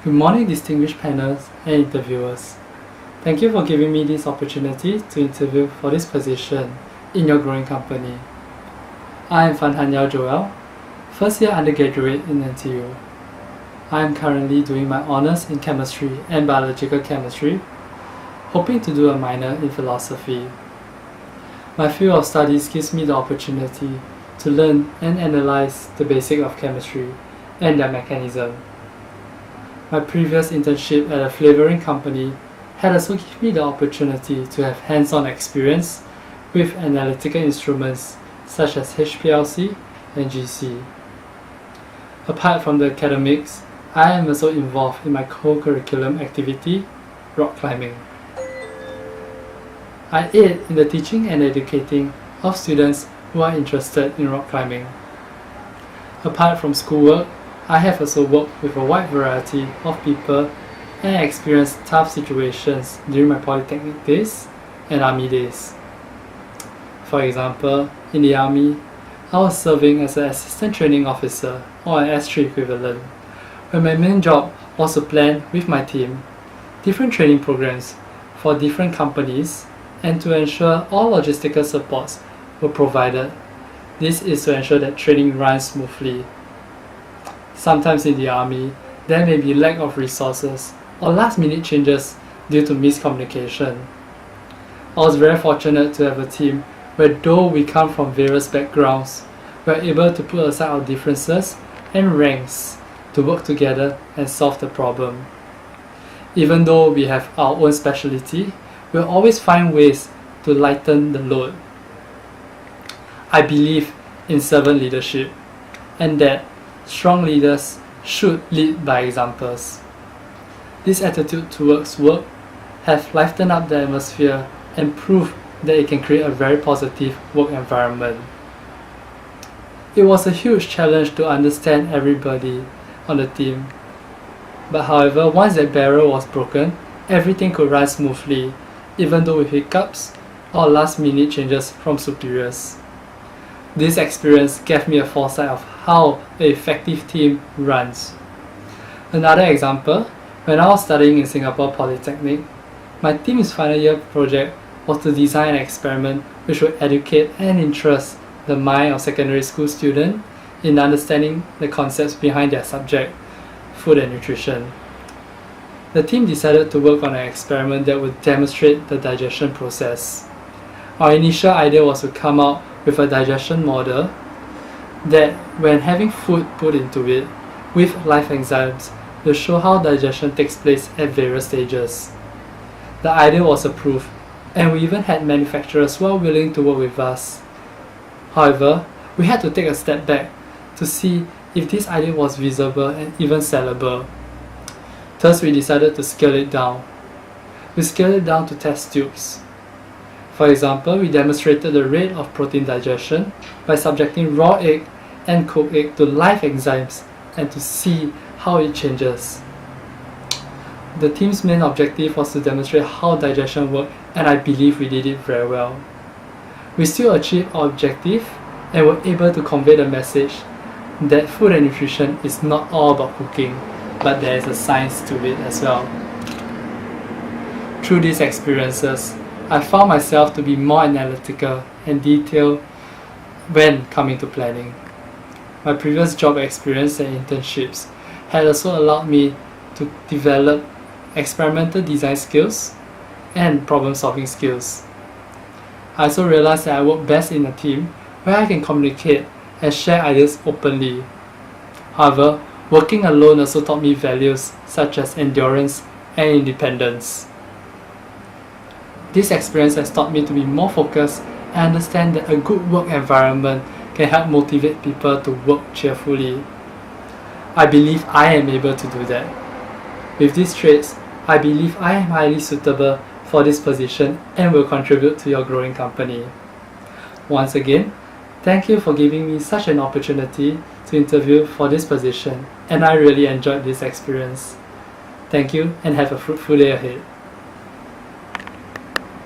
Good morning, distinguished panels and interviewers. Thank you for giving me this opportunity to interview for this position in your growing company. I am Fan Hanyao Joel, first year undergraduate in NTU. I am currently doing my honours in chemistry and biological chemistry, hoping to do a minor in philosophy. My field of studies gives me the opportunity to learn and analyze the basics of chemistry and their mechanism. My previous internship at a flavouring company had also given me the opportunity to have hands-on experience with analytical instruments such as HPLC and GC. Apart from the academics, I am also involved in my co-curriculum activity, rock climbing. I aid in the teaching and educating of students who are interested in rock climbing. Apart from schoolwork, I have also worked with a wide variety of people and experienced tough situations during my polytechnic days and army days. For example, in the army, I was serving as an assistant training officer or an S3 equivalent, where my main job was to plan with my team different training programs for different companies and to ensure all logistical supports were provided. This is to ensure that training runs smoothly. Sometimes in the army, there may be lack of resources or last-minute changes due to miscommunication. I was very fortunate to have a team where, though we come from various backgrounds, we are able to put aside our differences and ranks to work together and solve the problem. Even though we have our own specialty, we'll always find ways to lighten the load. I believe in servant leadership and that strong leaders should lead by examples. This attitude towards work has lightened up the atmosphere and proved that it can create a very positive work environment. It was a huge challenge to understand everybody on the team. But however, once that barrier was broken, everything could run smoothly, even though with hiccups or last-minute changes from superiors. This experience gave me a foresight of how an effective team runs. Another example, when I was studying in Singapore Polytechnic, my team's final year project was to design an experiment which would educate and interest the mind of secondary school students in understanding the concepts behind their subject, food and nutrition. The team decided to work on an experiment that would demonstrate the digestion process. Our initial idea was to come out with a digestion model that, when having food put into it with live enzymes, will show how digestion takes place at various stages. The idea was approved, and we even had manufacturers who were willing to work with us. However, we had to take a step back to see if this idea was visible and even sellable. Thus, we decided to scale it down. We scaled it down to test tubes. For example, we demonstrated the rate of protein digestion by subjecting raw egg and cooked egg to live enzymes and to see how it changes. The team's main objective was to demonstrate how digestion worked, and I believe we did it very well. We still achieved our objective and were able to convey the message that food and nutrition is not all about cooking, but there is a science to it as well. Through these experiences, I found myself to be more analytical and detailed when coming to planning. My previous job experience and internships had also allowed me to develop experimental design skills and problem-solving skills. I also realized that I work best in a team where I can communicate and share ideas openly. However, working alone also taught me values such as endurance and independence. This experience has taught me to be more focused and understand that a good work environment can help motivate people to work cheerfully. I believe I am able to do that. With these traits, I believe I am highly suitable for this position and will contribute to your growing company. Once again, thank you for giving me such an opportunity to interview for this position, and I really enjoyed this experience. Thank you and have a fruitful day ahead.